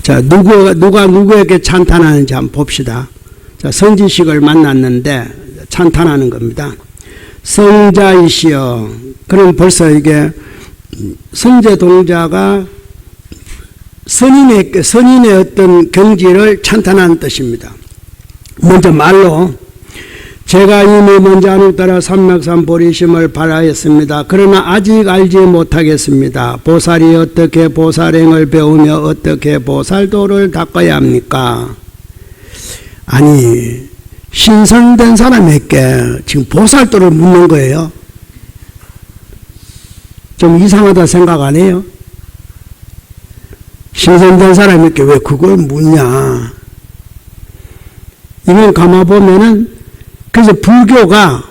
자, 누가 누구에게 찬탄하는지 한번 봅시다. 자, 성지식을 만났는데 찬탄하는 겁니다. 성자이시여. 그럼 벌써 이게 성제 동자가 선인의 어떤 경지를 찬탄하는 뜻입니다. 먼저 말로 제가 이미 먼저 하늘 따라 삼맥산 보리심을 발하였습니다. 그러나 아직 알지 못하겠습니다. 보살이 어떻게 보살행을 배우며 어떻게 보살도를 닦아야 합니까? 아니, 신선된 사람에게 지금 보살도를 묻는 거예요. 좀 이상하다 생각 안 해요? 신선된 사람에게 왜 그걸 묻냐? 이건 가만보면은, 그래서 불교가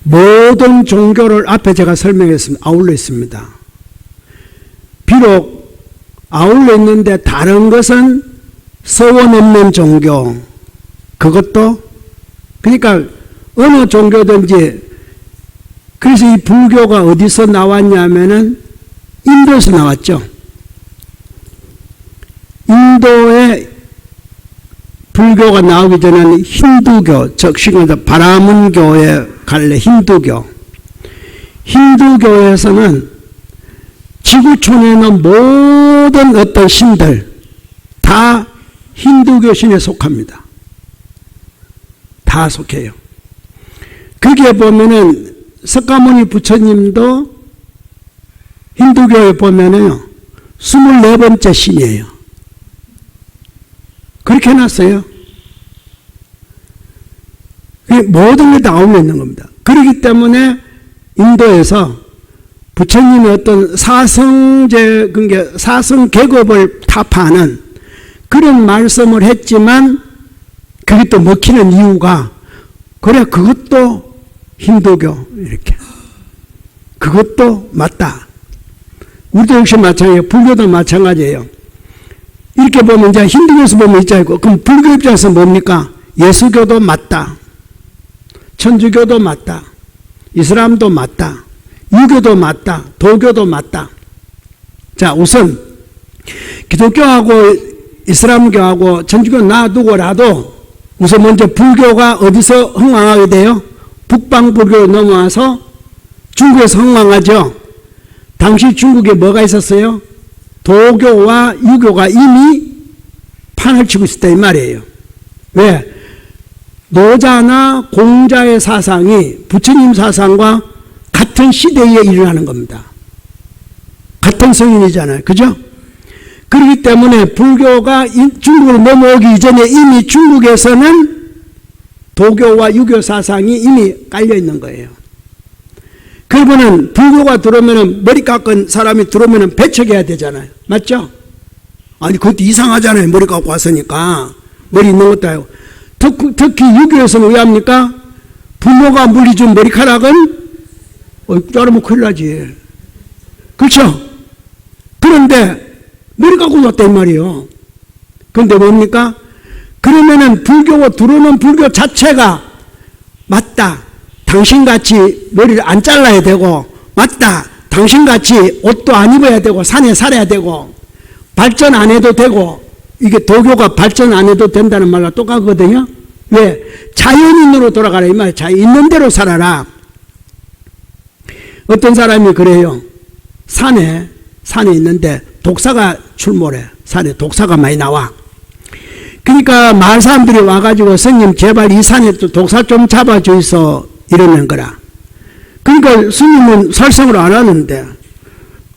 모든 종교를 앞에 제가 설명했습니다. 아울러 있습니다. 비록 아울러 있는데 다른 것은 서원 없는 종교, 그것도, 그러니까 어느 종교든지, 그래서 이 불교가 어디서 나왔냐면은 인도에서 나왔죠. 인도의 불교가 나오기 전에는 힌두교, 즉 바라문교에 갈래 힌두교. 힌두교에서는 지구촌에 있는 모든 어떤 신들 다 힌두교 신에 속합니다. 다 속해요. 거기에 보면은 석가모니 부처님도 힌두교에 보면은요 24번째 신이에요. 그렇게 해놨어요. 모든 게 다 아울러 있는 겁니다. 그렇기 때문에 인도에서 부처님의 어떤 사성제, 그러니까 사성 계급을 타파하는 그런 말씀을 했지만 그게 또 먹히는 이유가 그래 그것도 힌두교 이렇게 그것도 맞다. 우리도 역시 마찬가지예요. 불교도 마찬가지예요. 이렇게 보면 이제 힌두교에서 보면 있잖아요. 그럼 불교 입장에서 뭡니까? 예수교도 맞다. 천주교도 맞다. 이슬람도 맞다. 유교도 맞다. 도교도 맞다. 자, 우선 기독교하고 이슬람교하고 천주교 놔두고라도 우선 먼저 불교가 어디서 흥왕하게 돼요? 북방불교로 넘어와서 중국에서 흥왕하죠. 당시 중국에 뭐가 있었어요? 도교와 유교가 이미 판을 치고 있었다 이 말이에요. 왜? 노자나 공자의 사상이 부처님 사상과 같은 시대에 일어나는 겁니다. 같은 성인이잖아요. 그죠? 그렇기 때문에 불교가 중국으로 넘어오기 이전에 이미 중국에서는 도교와 유교 사상이 이미 깔려 있는 거예요. 그러면은 불교가 들어오면은 머리 깎은 사람이 들어오면은 배척해야 되잖아요. 맞죠? 아니 그것도 이상하잖아요. 머리 깎고 왔으니까 머리 있는 것도 아니고. 특히 유교에서는 왜 합니까? 부모가 물리준 머리카락은 자르면 큰일 나지. 그렇죠? 그런데 머리 깎고 왔다 이 말이에요. 그런데 뭡니까? 그러면은 불교가 들어오는 불교 자체가 맞다. 당신같이 머리를 안 잘라야 되고 맞다. 당신같이 옷도 안 입어야 되고 산에 살아야 되고 발전 안 해도 되고 이게 도교가 발전 안 해도 된다는 말과 똑같거든요. 왜? 자연인으로 돌아가라 이 말이에요. 자연 있는 대로 살아라. 어떤 사람이 그래요. 산에 있는데 독사가 출몰해. 산에 독사가 많이 나와. 그러니까 마을 사람들이 와가지고 스님 제발 이 산에 또 독사 좀 잡아주이소 이러는 거라. 그러니까 스님은 살생을 안 하는데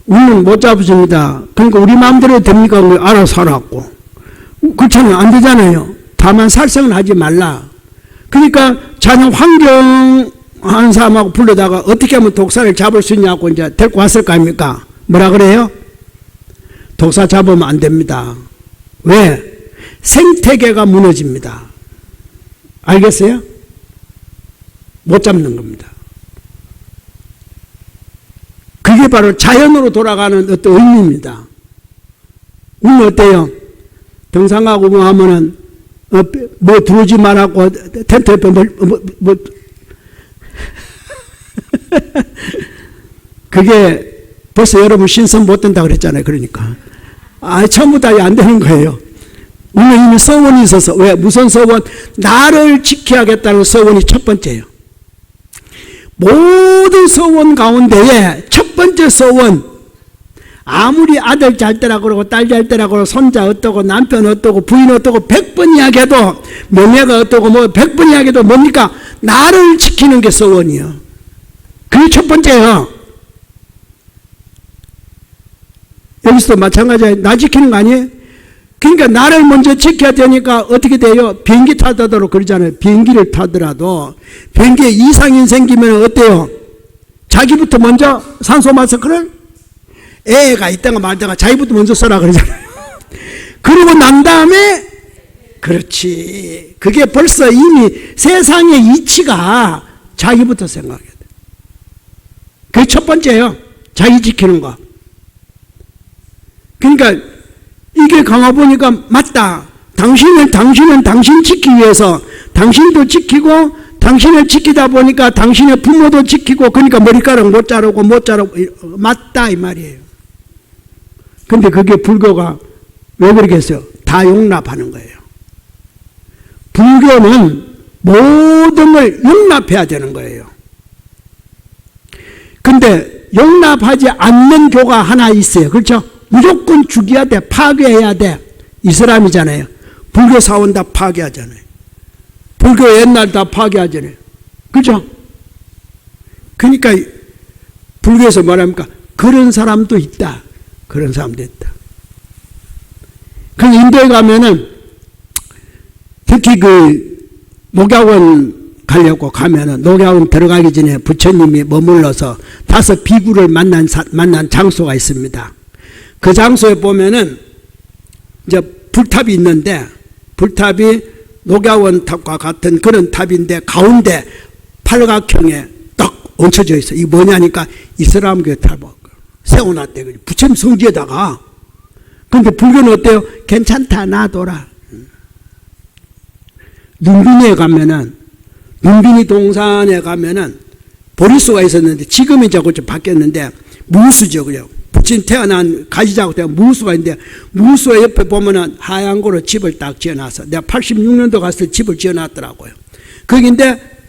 우리는 못 잡으십니다. 그러니까 우리 마음대로 됩니까? 알아서 하라고. 그렇잖아요. 안 되잖아요. 다만 살생은 하지 말라. 그러니까 자녀 환경하는 사람하고 불러다가 어떻게 하면 독사를 잡을 수 있냐고 이제 데리고 왔을 거 아닙니까? 뭐라 그래요? 독사 잡으면 안 됩니다. 왜? 생태계가 무너집니다. 알겠어요? 못 잡는 겁니다. 그게 바로 자연으로 돌아가는 어떤 의미입니다. 우리는 어때요? 등산하고 뭐 하면은 뭐 들어오지 말라고 텐트 옆에 그게 벌써 여러분 신선 못 된다 그랬잖아요. 그러니까 처음부터 안 되는 거예요. 우리는 이미 서원이 있어서. 왜? 무슨 서원? 나를 지켜야겠다는 서원이 첫 번째예요. 모든 서원 가운데에 첫 번째 서원, 아무리 아들 잘 때라 그러고 딸 잘 때라 그러고 손자 어떠고 남편 어떠고 부인 어떠고 100번 이야기해도 명예가 어떠고 뭐 100번 이야기해도 뭡니까? 나를 지키는 게 서원이요. 그게 첫 번째예요. 여기서도 마찬가지예요. 나 지키는 거 아니에요? 그러니까 나를 먼저 지켜야 되니까 어떻게 돼요? 비행기 타더라도 그러잖아요. 비행기를 타더라도 비행기에 이상이 생기면 어때요? 자기부터 먼저 산소 마스크를 애가 있다가 말다가 자기부터 먼저 써라 그러잖아요. 그러고 난 다음에 그렇지. 그게 벌써 이미 세상의 이치가 자기부터 생각해야 돼. 그게 첫 번째예요. 자기 지키는 거. 그러니까 이게 강화 보니까 맞다. 당신은 당신 지키기 위해서 당신도 지키고 당신을 지키다 보니까 당신의 부모도 지키고 그러니까 머리카락 못 자르고 맞다 이 말이에요. 근데 그게 불교가 왜 그러겠어요? 다 용납하는 거예요. 불교는 모든 걸 용납해야 되는 거예요. 근데 용납하지 않는 교가 하나 있어요. 그렇죠? 무조건 죽여야 돼. 파괴해야 돼. 이슬람이잖아요. 불교 사원 다 파괴하잖아요. 불교 옛날 다 파괴하잖아요. 그죠? 그러니까 불교에서 말합니까? 그런 사람도 있다. 그런 사람도 있다. 그 인도에 가면은 특히 그 녹약원 가려고 가면은 녹약원 들어가기 전에 부처님이 머물러서 5 비구를 만난 장소가 있습니다. 그 장소에 보면은 이제 불탑이 있는데 불탑이 녹야원 탑과 같은 그런 탑인데 가운데 팔각형에 딱 얹혀져 있어. 이게 뭐냐니까 이슬람교의 탑을 세워놨대. 부처님 성지에다가. 근데 불교는 어때요? 괜찮다 놔둬라. 눈빈이에 가면은 눈빈이 동산에 가면은 보리수가 있었는데 지금은 이제 좀 바뀌었는데 무수죠. 그래요. 부처님 태어난 가지자고 때가 무수가 있는데 무수 옆에 보면은 하얀 거로 집을 딱 지어놨어. 내가 86년도 갔을 때 집을 지어놨더라고요. 거기인데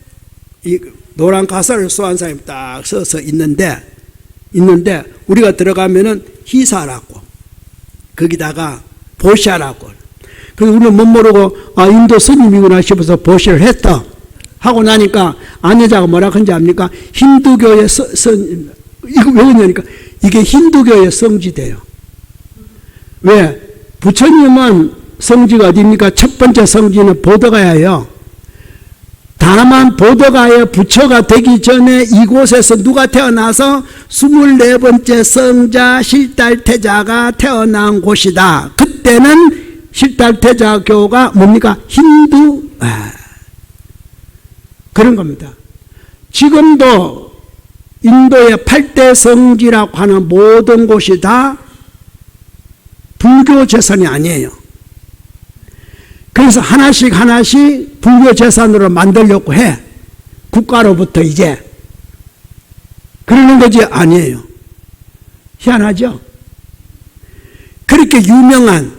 이 노란 가사를 쏘한 사람이 딱 서서 있는데 우리가 들어가면은 희사라고 거기다가 보시하라고. 그래서 우리는 못 모르고 인도 스님이구나 싶어서 보시를 했다. 하고 나니까 아내자가 뭐라 한지 압니까? 힌두교의 이거 왜 그러냐니까 이게 힌두교의 성지대요. 왜? 부처님은 성지가 어디입니까? 첫 번째 성지는 보더가야예요. 다만 보더가에 부처가 되기 전에 이곳에서 누가 태어나서 24번째 성자 실달태자가 태어난 곳이다. 그때는 실달태자교가 뭡니까? 힌두 그런 겁니다. 지금도 인도의 8대 성지라고 하는 모든 곳이 다 불교 재산이 아니에요. 그래서 하나씩 불교 재산으로 만들려고 해. 국가로부터 이제. 그러는 거지 아니에요. 희한하죠? 그렇게 유명한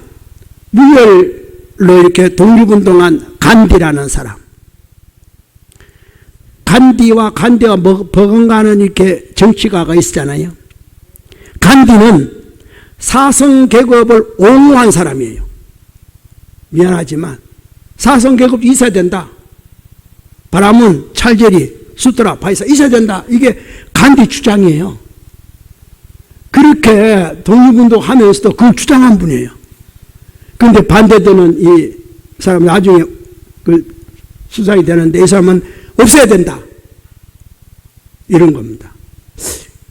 무열로 이렇게 독립운동한 간디라는 사람. 간디와 버금가는 이렇게 정치가가 있잖아요. 간디는 사성계급을 옹호한 사람이에요. 미안하지만 사성계급 있어야 된다. 바람은 찰제리 수트라 바이사 있어야 된다. 이게 간디 주장이에요. 그렇게 독립운동 하면서도 그걸 주장한 분이에요. 그런데 반대되는 이 사람 나중에 그 수상이 되는데 이 사람은 없애야 된다. 이런 겁니다.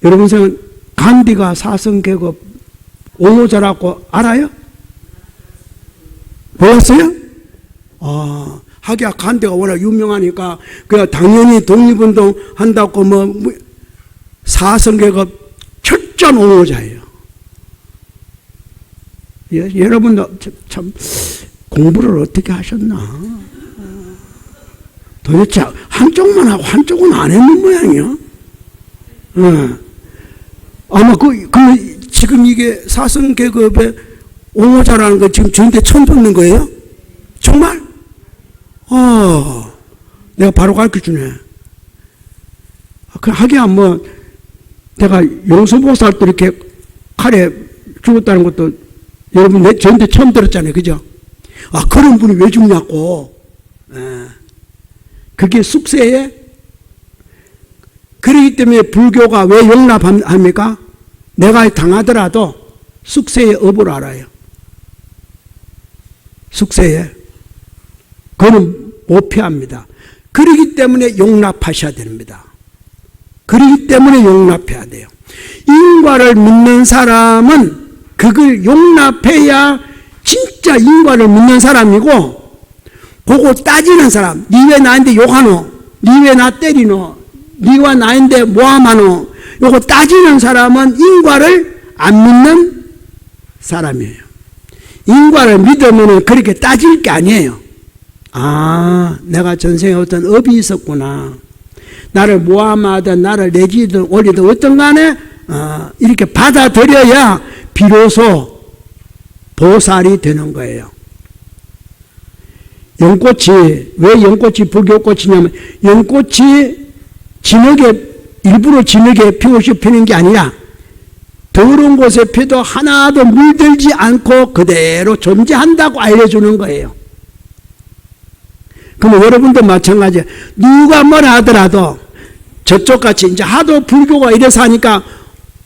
여러분 생각은 간디가 사성계급 옹호자라고 알아요? 몰랐어요? 하기야 간디가 워낙 유명하니까 그냥 당연히 독립운동 한다고 사성계급 철저한 옹호자예요. 여러분도 참 공부를 어떻게 하셨나? 도대체 한쪽만 하고 한쪽은 안 했는 모양이요. 아마 지금 이게 사성계급의 옹호자라는 거 지금 저한테 처음 듣는 거예요? 정말? 내가 바로 가르쳐 주네. 하기야 뭐 내가 용서보살도 이렇게 칼에 죽었다는 것도 여러분 저한테 처음 들었잖아요. 그죠? 그런 분이 왜 죽냐고. 그게 숙세에. 그렇기 때문에 불교가 왜 용납합니까? 내가 당하더라도 숙세의 업을 알아요. 숙세에. 그거는 못 피합니다. 그렇기 때문에 용납하셔야 됩니다. 그렇기 때문에 용납해야 돼요. 인과를 믿는 사람은 그걸 용납해야 진짜 인과를 믿는 사람이고, 그거 따지는 사람, 니 왜 나한테 욕하노? 니 왜 나 때리노? 니와 나인데 뭐하마노? 요거 따지는 사람은 인과를 안 믿는 사람이에요. 인과를 믿으면 그렇게 따질 게 아니에요. 내가 전생에 어떤 업이 있었구나. 나를 모함하든 나를 내지든 올리든 어떤 간에 이렇게 받아들여야 비로소 보살이 되는 거예요. 연꽃이, 왜 연꽃이 불교꽃이냐면, 연꽃이 일부러 진흙에 피우시 피는 게 아니라 더러운 곳에 피도 하나도 물들지 않고 그대로 존재한다고 알려주는 거예요. 그러면 여러분도 마찬가지예요. 누가 뭐라 하더라도 저쪽같이 이제 하도 불교가 이래서 하니까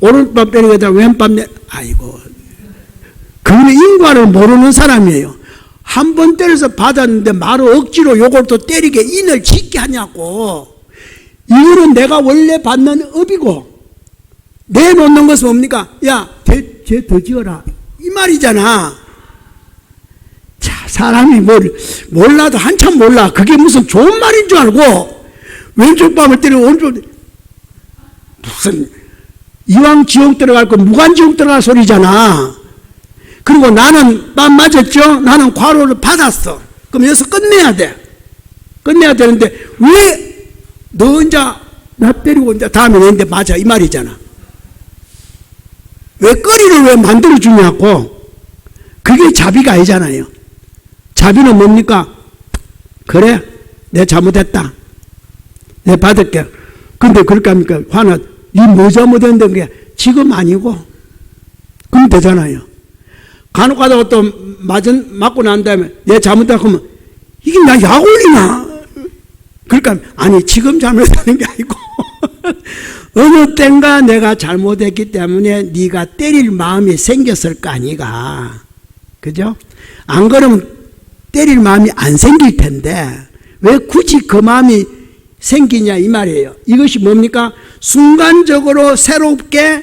오른밤 때리게 되면 왼밤 아이고, 그는 인과를 모르는 사람이에요. 한 번 때려서 받았는데 바로 억지로 요걸 또 때리게 인을 짓게 하냐고. 이거는 내가 원래 받는 업이고, 내놓는 것은 뭡니까? 야, 쟤 더 지어라, 이 말이잖아. 자, 사람이 몰라도 한참 몰라. 그게 무슨 좋은 말인 줄 알고 왼쪽 밤을 때리고 오른쪽, 무슨 이왕 지옥 들어갈 거 무간지옥 들어갈 소리잖아. 그리고 나는 빰 맞았죠? 나는 과로를 받았어. 그럼 여기서 끝내야 돼. 끝내야 되는데 왜 너 혼자 나 때리고 이제 다음에 내한테 맞아, 이 말이잖아. 왜 거리를 왜 만들어주냐고. 그게 자비가 아니잖아요. 자비는 뭡니까? 그래, 내 잘못했다, 내 받을게. 근데 그렇게 합니까? 화나, 니 뭐 잘못했는데 그게 지금 아니고 그럼 되잖아요. 간혹 가다가 또 맞고 난 다음에 내 잘못했다 그러면 이게 나 약 올리나? 그러니까 아니, 지금 잘못하는 게 아니고 어느 땐가 내가 잘못했기 때문에 네가 때릴 마음이 생겼을 거 아니가. 그죠? 안 그러면 때릴 마음이 안 생길 텐데 왜 굳이 그 마음이 생기냐, 이 말이에요. 이것이 뭡니까? 순간적으로 새롭게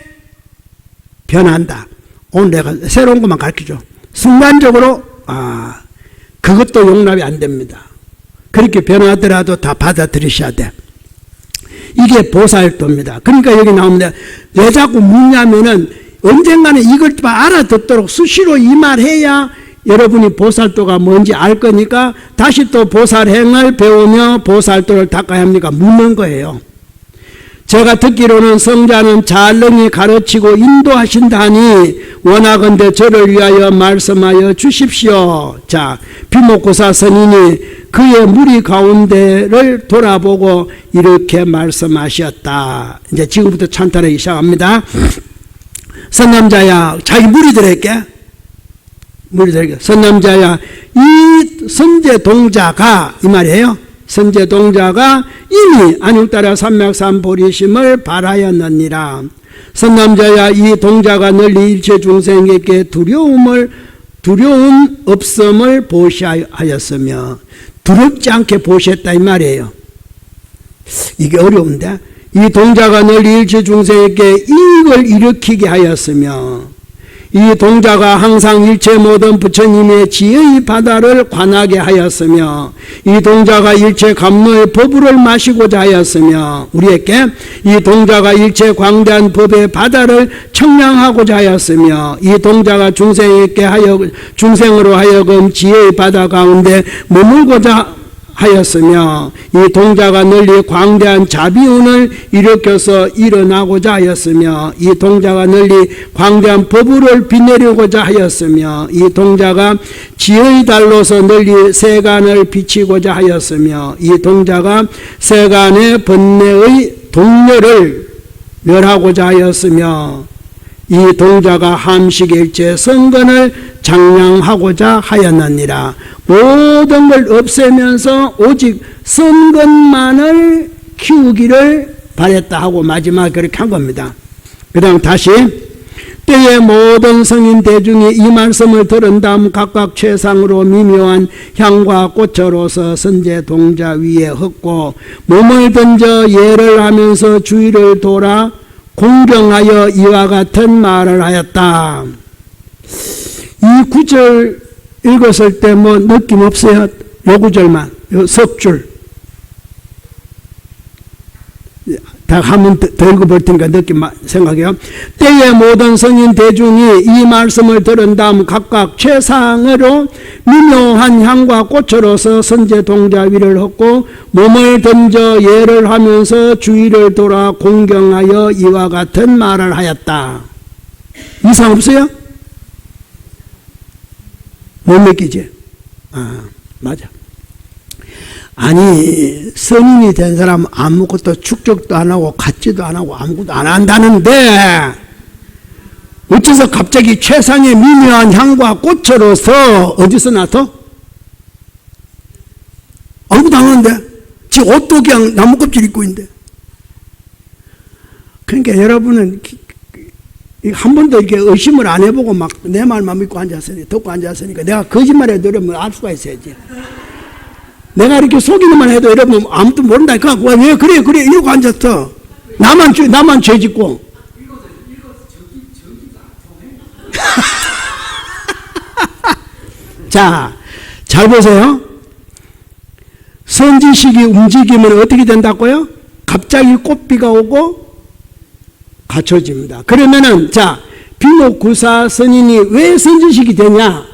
변한다. 오늘 내가 새로운 것만 가르쳐줘. 순간적으로 그것도 용납이 안 됩니다. 그렇게 변하더라도 다 받아들이셔야 돼. 이게 보살도입니다. 그러니까 여기 나오는데 왜 자꾸 묻냐면은 언젠가는 이걸 알아듣도록 수시로 이 말해야 여러분이 보살도가 뭔지 알 거니까 다시 또 보살행을 배우며 보살도를 닦아야 합니까? 묻는 거예요. 제가 듣기로는 성자는 잘능히 가르치고 인도하신다니 원하건대 저를 위하여 말씀하여 주십시오. 자, 비목구사 선인이 그의 무리 가운데를 돌아보고 이렇게 말씀하셨다. 이제 지금부터 찬탄하기 시작합니다. 선남자야, 자기 무리들에게 선남자야, 이 선제동자가, 이 말이에요. 선제동자가 이미 안육따라 삼맥삼보리심을 바라였느니라. 선남자야, 이 동자가 널리 일체 중생에게 두려움 없음을 보시하였으며, 두렵지 않게 보셨다, 이 말이에요. 이게 어려운데, 이 동자가 널리 일체 중생에게 이익을 일으키게 하였으며, 이 동자가 항상 일체 모든 부처님의 지혜의 바다를 관하게 하였으며, 이 동자가 일체 감로의 법을 마시고자 하였으며, 우리에게 이 동자가 일체 광대한 법의 바다를 청량하고자 하였으며, 이 동자가 중생으로 하여금 지혜의 바다 가운데 머물고자 하였으며 이 동자가 널리 광대한 자비운을 일으켜서 일어나고자 하였으며 이 동자가 널리 광대한 법을 빛내려고자 하였으며 이 동자가 지의 달로서 널리 세간을 비치고자 하였으며 이 동자가 세간의 번뇌의 동료를 멸하고자 하였으며 이 동자가 함식일체 성근을 장량하고자 하였느니라. 모든 걸 없애면서 오직 성근만을 키우기를 바랬다 하고 마지막에 그렇게 한 겁니다. 그 다음 다시 때에 모든 성인 대중이 이 말씀을 들은 다음 각각 최상으로 미묘한 향과 꽃으로서 선제 동자 위에 흙고 몸을 던져 예를 하면서 주위를 돌아 공경하여 이와 같은 말을 하였다. 이 구절 읽었을 때 뭐 느낌 없어요? 요 구절만, 요 석 줄. 다 한번 더 읽어볼 테니까 느낌 생각해요. 때에 모든 성인 대중이 이 말씀을 들은 다음 각각 최상으로 미묘한 향과 꽃으로서 선제 동자 위를 헛고 몸을 던져 예를 하면서 주위를 돌아 공경하여 이와 같은 말을 하였다. 이상 없어요? 못 느끼지? 아, 맞아. 아니 선인이 된 사람은 아무것도 축적도 안 하고 갖지도 안 하고 아무것도 안 한다는데 어째서 갑자기 최상의 미묘한 향과 꽃으로서 어디서 나서? 아무것도 안 하는데 지 옷도 그냥 나무 껍질 입고 있는데. 그러니까 여러분은 한 번도 이렇게 의심을 안 해보고 막 내 말만 믿고 앉았으니 듣고 앉았으니까 내가 거짓말해도 여러분 알 수가 있어야지. 내가 이렇게 속이기만 해도 여러분 아무도 모른다니까. 왜 그래 이러고 앉았어. 나만 죄 짓고. 자, 잘 보세요. 선지식이 움직이면 어떻게 된다고요? 갑자기 꽃비가 오고 갖춰집니다. 그러면은 자, 비목구사 선인이 왜 선지식이 되냐?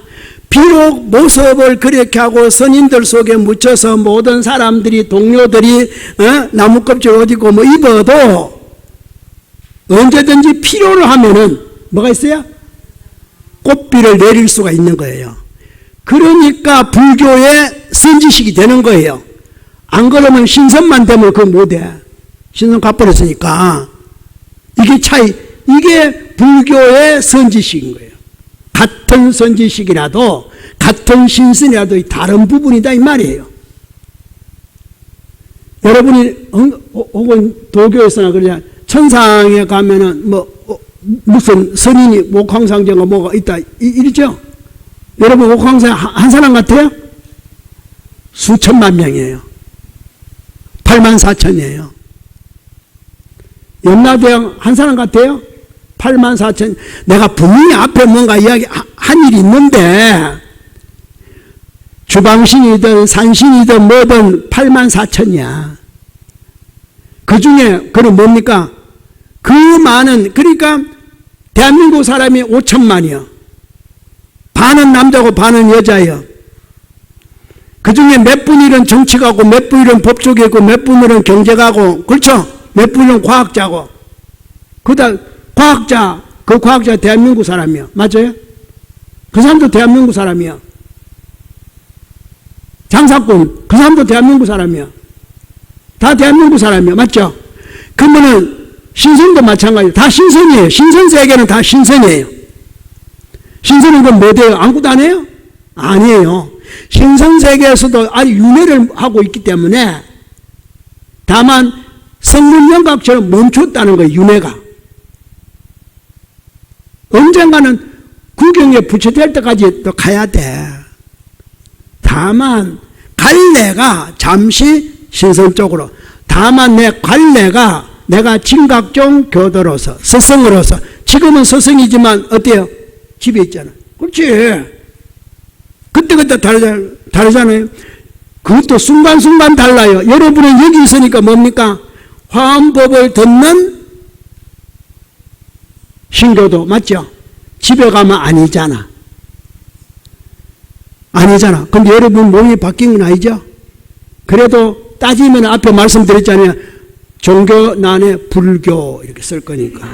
비록 모습을 그렇게 하고 선인들 속에 묻혀서 모든 사람들이 동료들이 나무 껍질 옷 입고 뭐 입어도 언제든지 필요로 하면은 뭐가 있어요? 꽃비를 내릴 수가 있는 거예요. 그러니까 불교의 선지식이 되는 거예요. 안 그러면 신선만 되면 그거 못해. 신선 갚아버렸으니까. 이게 불교의 선지식인 거예요. 같은 선지식이라도 같은 신선이라도 다른 부분이다 이 말이에요. 여러분이 혹은 도교에서나 그러냐 천상에 가면은 뭐 무슨 선인이 옥황상제가 뭐가 있다 이러죠. 여러분 옥황상 한 사람 같아요? 수천만 명이에요. 84,000이에요. 염라대왕 한 사람 같아요? 84,000. 내가 분명히 앞에 뭔가 이야기 한 일이 있는데 주방신이든 산신이든 뭐든 84,000이야. 그 중에 그는 뭡니까? 그 많은 그러니까 대한민국 사람이 5천만이요. 반은 남자고 반은 여자예요. 그 중에 몇 분일은 정치가고 몇 분일은 법조계고 몇 분일은 경제가고 그렇죠? 몇 분일은 과학자고 그다음 과학자, 그 과학자 대한민국 사람이요. 맞아요? 그 사람도 대한민국 사람이요. 장사꾼, 그 사람도 대한민국 사람이요. 다 대한민국 사람이요. 맞죠? 그러면은 신선도 마찬가지예요. 다 신선이에요. 신선 세계는 다 신선이에요. 신선은 그건 뭐 돼요? 아무것도 안 해요? 아니에요. 신선 세계에서도 아주 윤회를 하고 있기 때문에 다만 성문영각처럼 멈췄다는 거예요. 윤회가. 언젠가는 구경에 부처될 때까지 또 가야 돼. 다만 갈래가 잠시 신선 쪽으로. 다만 내 갈래가 내가 진각종 교도로서 스승으로서 지금은 스승이지만 어때요? 집에 있잖아. 그렇지. 그때그때 다르잖아요. 그것도 순간순간 달라요. 여러분은 여기 있으니까 뭡니까? 화엄법을 듣는 신교도 맞죠? 집에 가면 아니잖아. 근데 여러분 몸이 바뀐 건 아니죠? 그래도 따지면 앞에 말씀드렸잖아요. 종교 난에 불교 이렇게 쓸 거니까.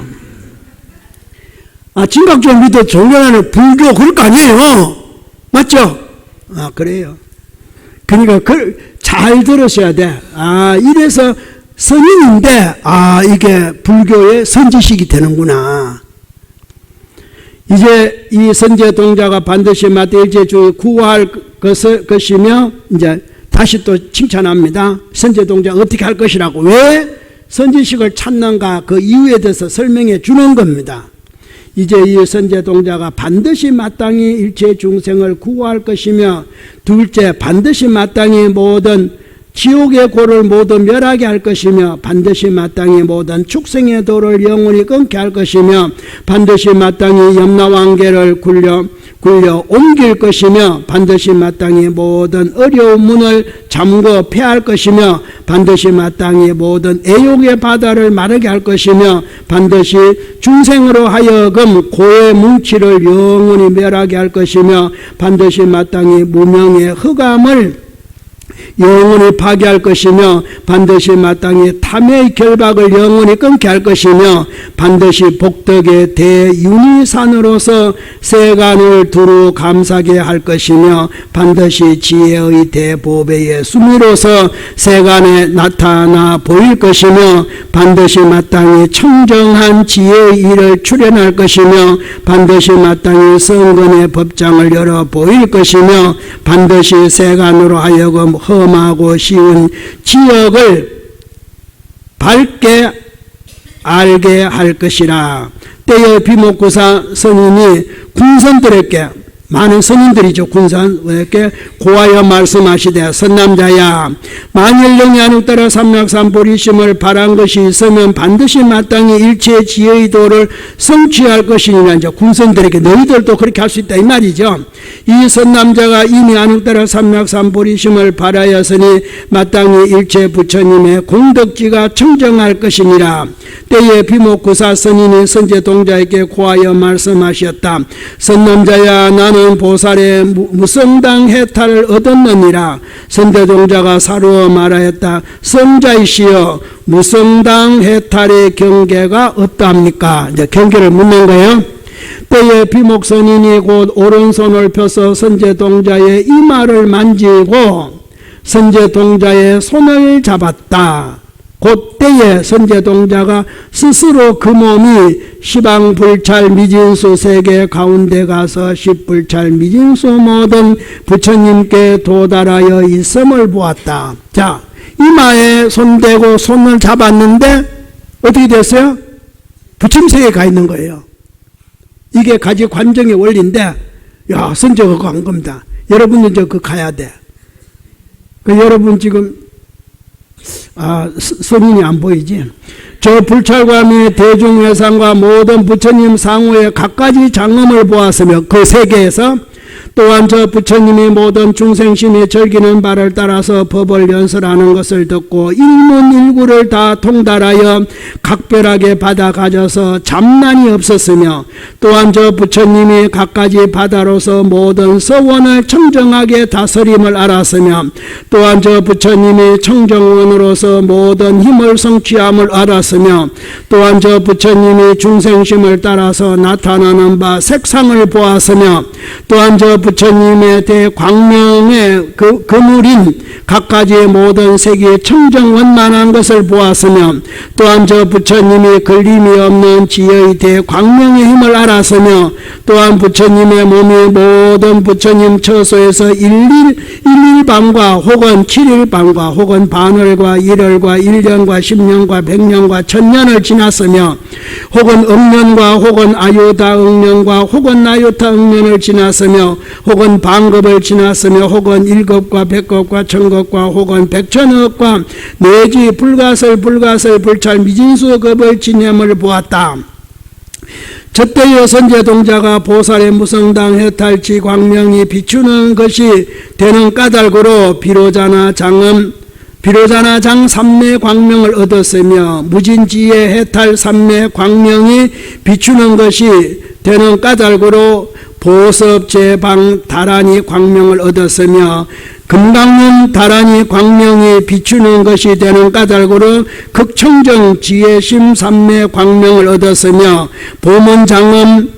진각종 믿어 종교 난에 불교 그럴 거 아니에요. 맞죠? 그래요. 그러니까 잘 들으셔야 돼. 이래서 선인인데 이게 불교의 선지식이 되는구나. 이제 이 선제동자가 반드시 마태일체주의 구할 것이며 이제 다시 또 칭찬합니다. 선제동자 어떻게 할 것이라고. 왜 선지식을 찾는가 그 이유에 대해서 설명해 주는 겁니다. 이제 이 선제동자가 반드시 마땅히 일체 중생을 구할 것이며 둘째 반드시 마땅히 모든 지옥의 고를 모두 멸하게 할 것이며 반드시 마땅히 모든 축생의 도를 영원히 끊게 할 것이며 반드시 마땅히 염라왕계를 굴려 옮길 것이며 반드시 마땅히 모든 어려운 문을 잠궈 폐할 것이며 반드시 마땅히 모든 애욕의 바다를 마르게 할 것이며 반드시 중생으로 하여금 고의 뭉치를 영원히 멸하게 할 것이며 반드시 마땅히 무명의 흑암을 영원히 파괴할 것이며 반드시 마땅히 탐의 결박을 영원히 끊게 할 것이며 반드시 복덕의 대윤희산으로서 세간을 두루 감사게 할 것이며 반드시 지혜의 대보배의 수미로서 세간에 나타나 보일 것이며 반드시 마땅히 청정한 지혜의 일을 출현할 것이며 반드시 마땅히 성근의 법장을 열어 보일 것이며 반드시 세간으로 하여금 험하고 쉬운 지역을 밝게 알게 할 것이라. 때에 비목구사 선인이 군선들에게 많은 선인들이죠. 군선에게 고하여 말씀하시되 선남자야 만일 영이 안익더라 삼락삼보리심을 바란 것이 있으면 반드시 마땅히 일체 지혜의 도를 성취할 것이니라. 이제 군선들에게 너희들도 그렇게 할 수 있다 이 말이죠. 이 선남자가 이미 안익더라 삼락삼보리심을 바라였으니 마땅히 일체 부처님의 공덕지가 청정할 것이니라. 때에 비목구사 선인이 선제동자에게 고하여 말씀하셨다. 선남자야 나는 보살의 무성당 해탈을 얻었느니라. 선제동자가 사루어 말하였다. 성자이시여 무성당 해탈의 경계가 어떠합니까? 이제 경계를 묻는 거예요. 때에 비목선인이 곧 오른손을 펴서 선제동자의 이마를 만지고 선제동자의 손을 잡았다. 그때에 선제동자가 스스로 그 몸이 시방불찰 미진수 세계 가운데 가서 십불찰 미진수 모든 부처님께 도달하여 있음을 보았다. 자, 이마에 손대고 손을 잡았는데 어떻게 됐어요? 부처님 세계에 가 있는 거예요. 이게 가지 관정의 원리인데, 선제가 그거 한 겁니다. 여러분은 이제 그거 가야 돼. 여러분 지금 선인이 안 보이지? 저 불찰과미 대중회상과 모든 부처님 상호의 갖가지 장엄을 보았으며 그 세계에서 또한 저 부처님이 모든 중생심이 즐기는 바를 따라서 법을 연설하는 것을 듣고 일문일구를 다 통달하여 각별하게 받아 가져서 잠난이 없었으며 또한 저 부처님이 갖가지 바다로서 모든 서원을 청정하게 다스림을 알았으며 또한 저 부처님이 청정원으로서 모든 힘을 성취함을 알았으며 또한 저 부처님이 중생심을 따라서 나타나는 바 색상을 보았으며 또한 저 부처님의 대광명의 그물인 각가지의 모든 세계의 청정원만한 것을 보았으며 또한 저 부처님이 걸림이 없는 지혜의 대광명의 힘을 알았으며 또한 부처님의 몸이 모든 부처님 처소에서 일일밤과 혹은 7일밤과 혹은 반월과 1월과 1년과 10년과 100년과 1000년을 지났으며 혹은 억년과 혹은 아유다 억년과 혹은 나유타 억년을 지났으며 혹은 반급을 지났으며 혹은 1급과 100급과 1000급과 혹은 100천억과 내지 불가설 불찰 미진수급을 지냄을 보았다. 저때의 선제동자가 보살의 무성당 해탈치 광명이 비추는 것이 되는 까닭으로 비로자나 장 삼매 광명을 얻었으며 무진지의 해탈 삼매 광명이 비추는 것이 되는 까닭으로 보섭 제방 다란이 광명을 얻었으며 금강문 다란이 광명이 비추는 것이 되는 까닭으로 극청정 지혜심 삼매 광명을 얻었으며 보문장엄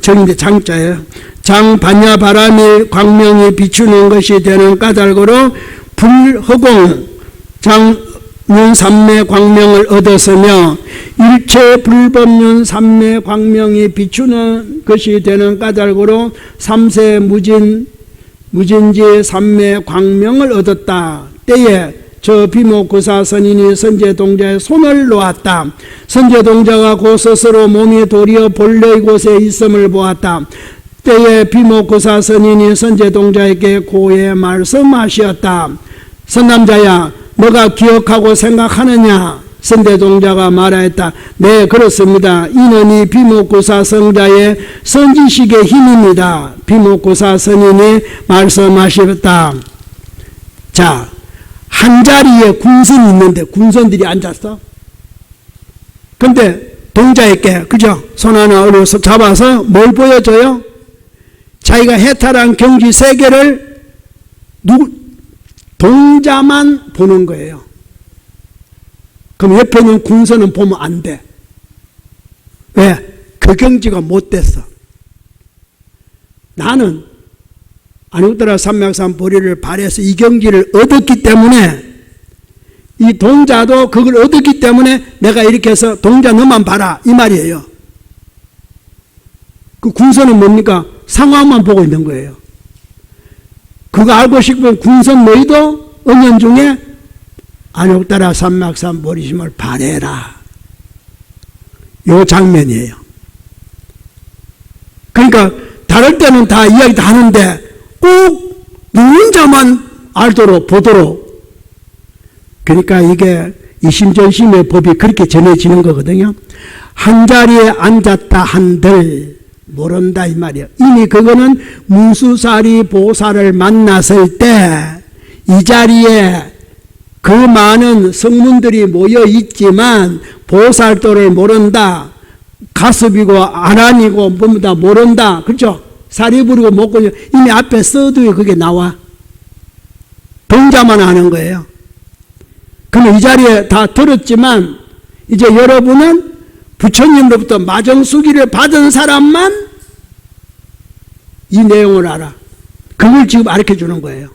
정인데 장자예요. 장반야 바람이 광명이 비추는 것이 되는 까닭으로 불허공 장윤 삼매 광명을 얻었으며 일체 불법륜 삼매 광명이 비추는 것이 되는 까닭으로 삼세 무진지 삼매 광명을 얻었다. 때에 저 비목구사 선인이 선제동자의 손을 놓았다. 선제동자가 고 스스로 몸이 도리어 본래의 곳에 있음을 보았다. 때에 비목구사 선인이 선제동자에게 고해 말씀하시었다. 선남자야, 너가 기억하고 생각하느냐? 선제동자가 말하였다. 네, 그렇습니다. 이는 이 비목구사 성자의 선지식의 힘입니다. 비목구사 선인이 말씀하셨다. 자, 한 자리에 군선이 있는데 군선들이 앉았어. 근데 동자에게, 그죠? 손 하나 어려서 잡아서 뭘 보여줘요? 자기가 해탈한 경지 세계를 동자만 보는 거예요. 그럼 옆에 있는 군선은 보면 안 돼. 왜? 그 경지가 못 됐어. 나는 안육더라 삼맥산 보리를 발해서 이 경지를 얻었기 때문에, 이 동자도 그걸 얻었기 때문에 내가 이렇게 해서 동자 너만 봐라 이 말이에요. 그 군선은 뭡니까? 상황만 보고 있는 거예요. 그거 알고 싶으면 군선 너희도 은연중에 안옥따라 삼막산 보리심을 발해라. 요 장면이에요. 그러니까 다를 때는 다 이야기 다 하는데 꼭 누군 자만 알도록 보도록. 그러니까 이게 이심전심의 법이 그렇게 전해지는 거거든요. 한 자리에 앉았다 한들 모른다 이 말이에요. 이미 그거는 무수사리 보살을 만났을 때 이 자리에 그 많은 성문들이 모여 있지만 보살도를 모른다. 가습이고 아란이고 뭐뭐 다 모른다. 그렇죠? 사리 부리고 먹고 이미 앞에 서두에 그게 나와. 동자만 아는 거예요. 그러면 이 자리에 다 들었지만 이제 여러분은 부처님으로부터 마정수기를 받은 사람만 이 내용을 알아. 그걸 지금 가르쳐 주는 거예요.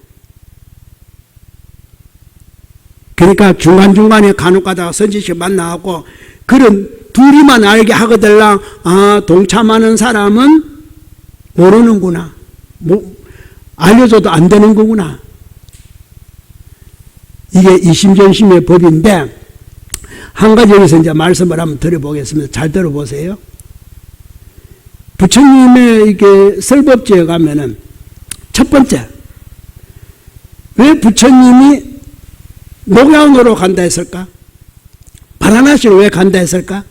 그러니까 중간중간에 간혹 가다가 선지식 만나고 그런 둘이만 알게 하거들랑 아 동참하는 사람은 모르는구나. 알려줘도 안 되는 거구나. 이게 이심전심의 법인데 한 가지 여기서 이제 말씀을 한번 드려보겠습니다. 잘 들어보세요. 부처님의 이게 설법지에 가면은 첫 번째 왜 부처님이 녹양으로 간다 했을까? 바라나시로 왜 간다 했을까?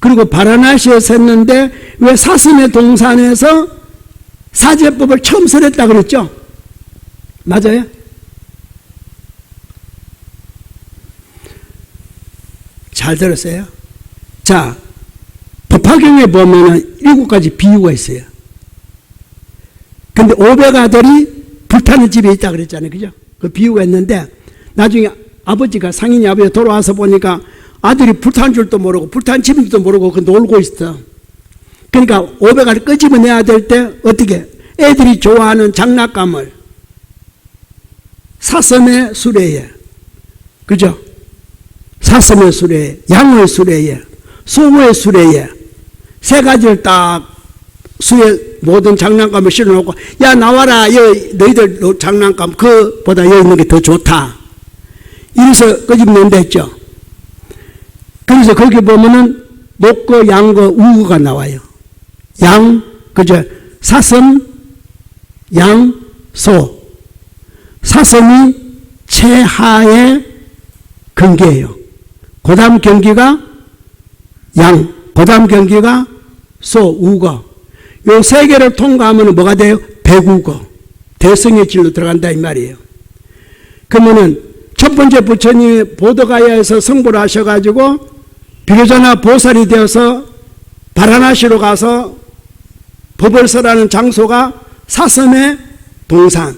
그리고 바라나시에서 했는데 왜 사슴의 동산에서 사제법을 처음 설했다 그랬죠? 맞아요? 잘 들었어요? 자, 법화경에 보면은 7가지 비유가 있어요. 근데 500아들이 불타는 집에 있다 그랬잖아요. 그죠? 그 비유가 있는데 나중에 아버지가 상인이 아버지가 돌아와서 보니까 아들이 불탄 줄도 모르고 불탄 집인 줄도 모르고 그 놀고 있어. 그러니까 500아들 끄집어내야 될 때 어떻게 애들이 좋아하는 장난감을 사슴의 수레에, 그죠? 사슴의 수레에, 양의 수레에, 소의 수레에 세 가지를 딱 수에 모든 장난감을 실어놓고 야 나와라 너희들 장난감 그보다 여기 있는 게 더 좋다. 이래서 끄집는다 했죠. 그래서 거기 보면은 녹거, 양거, 우거가 나와요. 양, 그죠? 사슴, 양, 소. 사슴이 최하의 경계예요. 그 다음 경기가 양, 그 다음 경기가 소, 우거. 요 세 개를 통과하면 뭐가 돼요? 백우거. 대성의 길로 들어간다 이 말이에요. 그러면은 첫 번째 부처님이 보더가야에서 성불을 하셔가지고 비로자나 보살이 되어서 바라나시로 가서 법을서라는 장소가 사슴의 동산,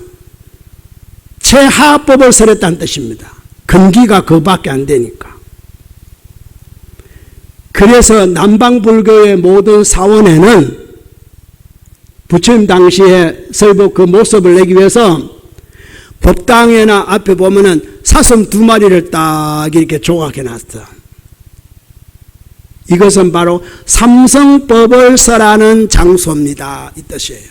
최하법을 설했다는 뜻입니다. 근기가 그밖에 안 되니까. 그래서 남방불교의 모든 사원에는 부처님 당시에 설법 그 모습을 내기 위해서 법당에나 앞에 보면은 사슴 2마리를 딱 이렇게 조각해 놨어. 이것은 바로 삼성법을서라는 장소입니다. 이 뜻이에요.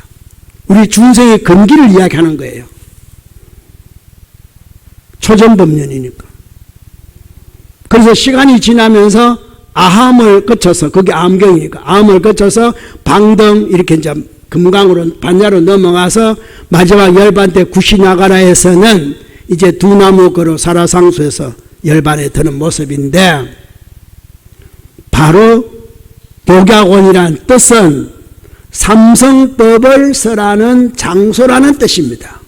우리 중생의 근기를 이야기하는 거예요. 초전법륜이니까. 그래서 시간이 지나면서 아함을 거쳐서, 그게 암경이니까 아함을 거쳐서 방등 이렇게 이제 금강으로 반야로 넘어가서 마지막 열반대 구시나가라에서는 이제 두나무 거로 사라상수에서 열반에 드는 모습인데, 바로 독약원이란 뜻은 삼성법을서라는 장소라는 뜻입니다.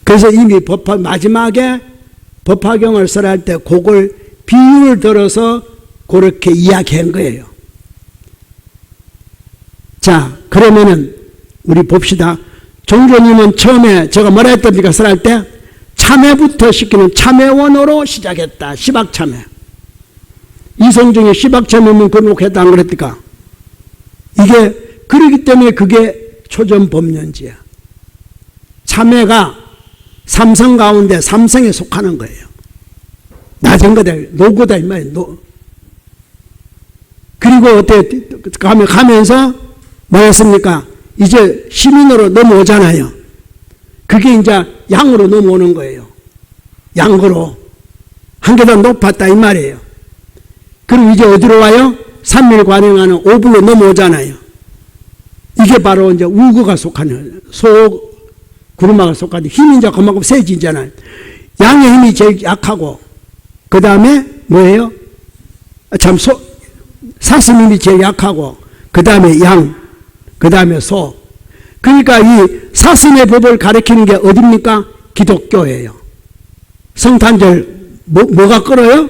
그래서 이미 마지막에 법화경을 설할 때 그걸 비유를 들어서 그렇게 이야기한 거예요. 자, 그러면은 우리 봅시다. 종조님은 처음에 제가 뭐라 했답니까? 설할 때 참회부터 시키는 참회원으로 시작했다. 시박참회. 이성중에 시박참회면 등록했다 안 그랬을까? 이게 그러기 때문에 그게 초전법륜지야. 참회가 삼성 가운데 삼성에 속하는 거예요. 낮은 거다, 노고다 이 말이에요. 그리고 어때 가면서 뭐였습니까? 이제 시민으로 넘어오잖아요. 그게 이제 양으로 넘어오는 거예요. 양으로 한 계단 높았다 이 말이에요. 그리고 이제 어디로 와요? 삼밀 관행하는 오불로 넘어오잖아요. 이게 바로 이제 우거가 속하는 구르마가 속하는 힘이 이제 그만큼 세지잖아요. 양의 힘이 제일 약하고, 그 다음에 뭐예요? 사슴 힘이 제일 약하고, 그 다음에 양, 그 다음에 소. 그러니까 이 사슴의 법을 가르치는 게 어딥니까? 기독교예요. 성탄절 뭐가 끌어요?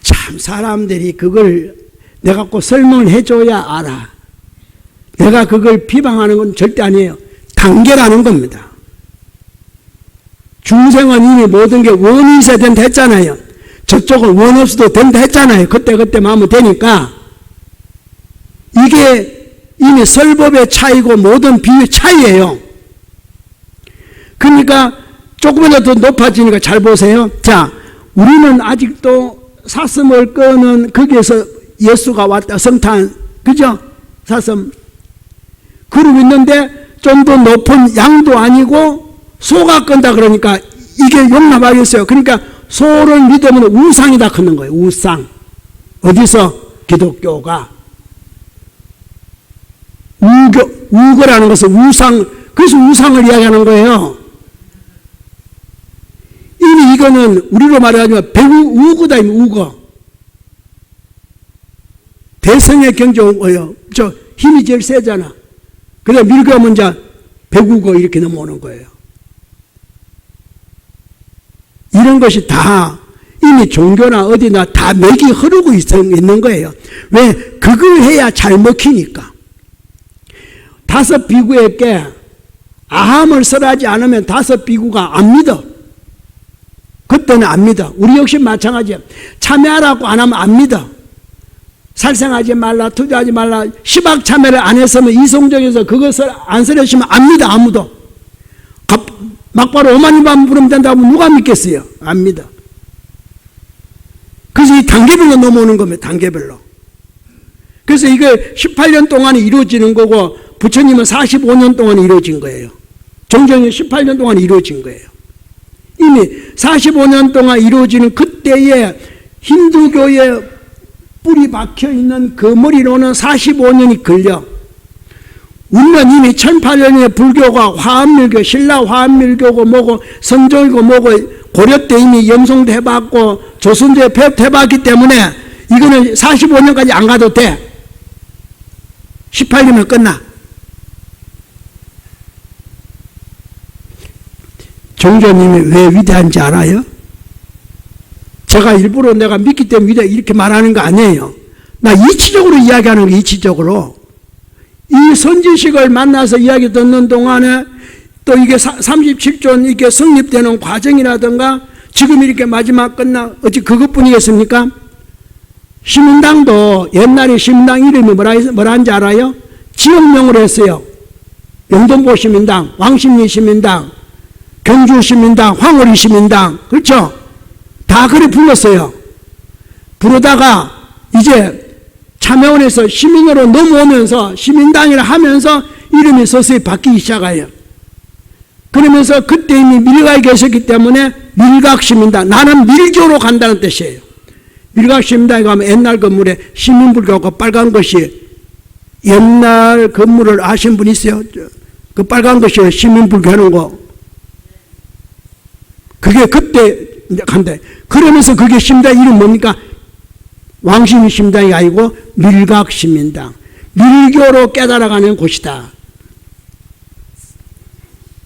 참 사람들이 그걸 내가 꼭 설명을 해줘야 알아. 내가 그걸 비방하는 건 절대 아니에요. 단계라는 겁니다. 중생은 이미 모든 게 원이 있어야 된다 했잖아요. 저쪽은 원 없어도 된다 했잖아요. 그때 마음은 되니까. 이게 이미 설법의 차이고 모든 비유의 차이예요. 그러니까 조금이라도 더 높아지니까 잘 보세요. 자, 우리는 아직도 사슴을 끄는 거기에서 예수가 왔다. 성탄, 그죠? 사슴. 그러고 있는데 좀 더 높은 양도 아니고 소가 끈다 그러니까 이게 용납하겠어요. 그러니까 소를 믿으면 우상이다 하는 거예요. 우상. 어디서? 기독교가. 우거라는 것은 우상, 그래서 우상을 이야기하는 거예요. 이미 이거는 우리로 말하자면 우거다, 우거. 대성의 경종어요. 힘이 제일 세잖아. 그래 밀가면 이제 배구고 이렇게 넘어오는 거예요. 이런 것이 다 이미 종교나 어디나 다 맥이 흐르고 있는 거예요. 왜? 그걸 해야 잘 먹히니까. 5 비구에게 아함을 설하지 않으면 5 비구가 안 믿어. 그때는 안 믿어. 우리 역시 마찬가지야. 참여하라고 안 하면 안 믿어. 살생하지 말라, 투자하지 말라, 시박 참여를 안 했으면 이성적에서 그것을 안 설하시면 안 믿어, 아무도. 막바로 5만인만 부르면 된다고 하면 누가 믿겠어요? 안 믿어. 그래서 이 단계별로 넘어오는 겁니다, 단계별로. 그래서 이게 18년 동안에 이루어지는 거고, 부처님은 45년 동안에 이루어진 거예요. 정정이 18년 동안에 이루어진 거예요. 이미 45년 동안 이루어지는 그때에 힌두교의 뿌리 박혀있는 그 머리로는 45년이 걸려. 우리는 이미 1800년에 불교가 화엄밀교, 신라 화엄밀교고 뭐고 성종이고 뭐고 고려 때 이미 염송도 해봤고 조선조에 배업도 해봤기 때문에 이거는 45년까지 안 가도 돼. 18년이면 끝나. 종조님이 왜 위대한지 알아요? 제가 일부러 내가 믿기 때문에 위대해 이렇게 말하는 거 아니에요. 나 이치적으로 이야기하는 거, 이치적으로. 이 선지식을 만나서 이야기 듣는 동안에 또 이게 37조 이게 성립되는 과정이라든가 지금 이렇게 마지막 끝나, 어찌 그것뿐이겠습니까? 시민당도 옛날에 시민당 이름이 뭐라는지 알아요? 지역명으로 했어요. 영등포 시민당, 왕십리 시민당, 경주 시민당, 황홀리 시민당, 그렇죠? 다 그래 불렀어요. 부르다가 이제 참여원에서 시민으로 넘어오면서 시민당이라 하면서 이름이 서서히 바뀌기 시작해요. 그러면서 그때 이미 밀각에 계셨기 때문에 밀각시민당, 나는 밀교로 간다는 뜻이에요. 밀각시민당에 가면 옛날 건물에 시민불교가 빨간 것이, 옛날 건물을 아신 분 있어요? 그 빨간 것이 시민불교 하는 거. 그게 그때 이제 간다. 그러면서 그게 시민당 이름 뭡니까? 왕십리 시민당이 아니고 밀각시민당. 밀교로 깨달아가는 곳이다.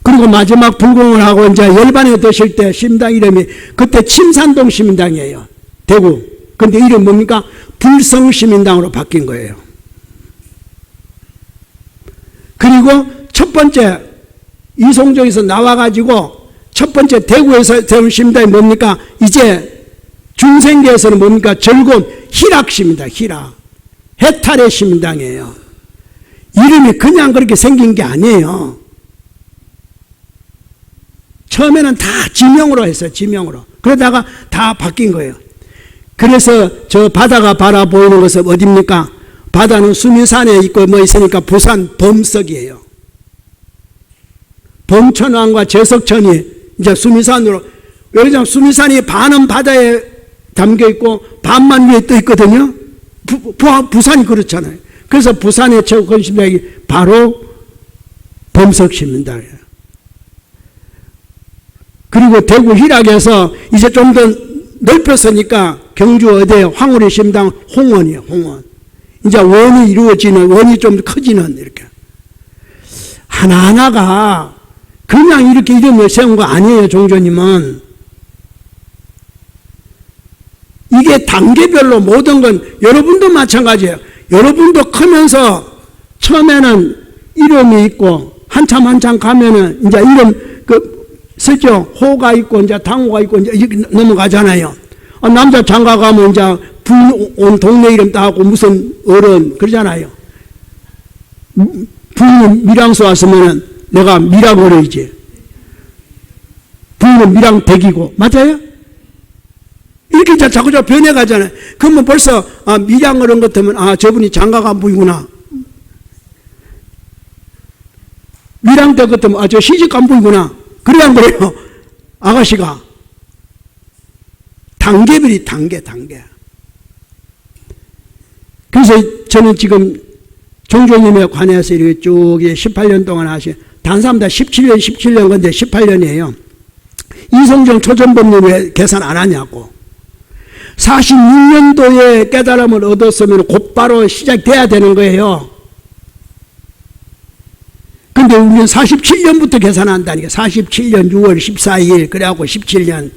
그리고 마지막 불공을 하고 이제 열반에 드실 때 시민당 이름이 그때 침산동 시민당이에요. 대구. 근데 이름 뭡니까? 불성시민당으로 바뀐 거예요. 그리고 첫 번째 이송정에서 나와가지고 첫 번째 대구에서 세운 시민당이 뭡니까? 이제 중생계에서는 뭡니까? 즐거운 희락시민당, 희락. 해탈의 시민당이에요. 이름이 그냥 그렇게 생긴 게 아니에요. 처음에는 다 지명으로 했어요. 지명으로. 그러다가 다 바뀐 거예요. 그래서 저 바다가 바라보이는 것은 어디입니까? 바다는 수미산에 있고 뭐 있으니까 부산 범석이에요. 범천왕과 제석천이 이제 수미산으로, 왜냐하면 수미산이 반은 바다에 담겨 있고 반만 위에 떠 있거든요. 부산이 그렇잖아요. 그래서 부산의 최고 시민당이 바로 범석시민당이에요. 그리고 대구 희락에서 이제 좀 더 넓혔으니까 경주 어디에 황홀리 시민당 홍원이에요. 홍원. 이제 원이 이루어지는, 원이 좀 커지는, 이렇게. 하나하나가 그냥 이렇게 이름을 세운 거 아니에요, 종조님은. 이게 단계별로 모든 건, 여러분도 마찬가지예요. 여러분도 크면서 처음에는 이름이 있고, 한참 가면은 이제 이름, 쓰죠? 호가 있고, 이제 당호가 있고, 이제 이렇게 넘어가잖아요. 남자 장가 가면 이제 온 동네 이름 따고 무슨 어른, 그러잖아요. 부인은 밀양수 왔으면은 내가 밀양어른이지. 부인은 밀양백이고, 맞아요? 이렇게 이제 자꾸 변해가잖아요. 그러면 벌써, 밀양어른 같으면, 저분이 장가 간 분이구나. 밀양대 같으면, 저 시집 간 분이구나. 그래, 안 그래요? 아가씨가. 단계별이 단계. 그래서 저는 지금 종조님에 관해서 이렇게 쭉 18년 동안 단사합니다. 17년 건데 18년이에요. 이성정 초전법님 왜 계산 안 하냐고. 46년도에 깨달음을 얻었으면 곧바로 시작돼야 되는 거예요. 근데 우리는 47년부터 계산한다니까. 47년 6월 14일, 그래갖고 17년.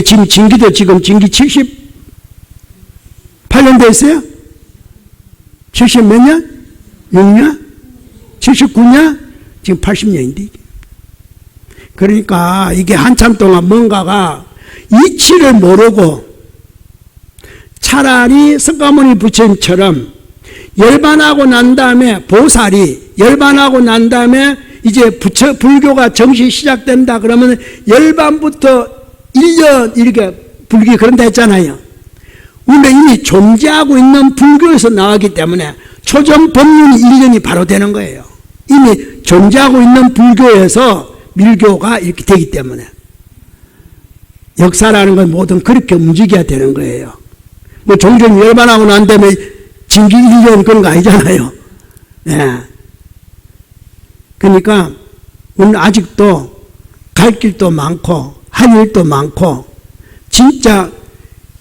지금 진기도 지금 진기 78년 됐어요? 70 몇 년? 6년? 79년? 지금 80년인데. 그러니까 이게 한참 동안 뭔가가 이치를 모르고 차라리 석가모니 부처님처럼 열반하고 난 다음에 보살이 열반하고 난 다음에 이제 불교가 정식 시작된다 그러면 열반부터 1년 이렇게 불교 그런다 했잖아요. 우리가 이미 존재하고 있는 불교에서 나왔기 때문에 초전 법륜이 1년이 바로 되는 거예요. 이미 존재하고 있는 불교에서 밀교가 이렇게 되기 때문에 역사라는 건 뭐든 그렇게 움직여야 되는 거예요. 뭐 종종 열반하고 난 다음에 징기 1년 그런 거 아니잖아요. 예. 그러니까 우리는 아직도 갈 길도 많고 할 일도 많고 진짜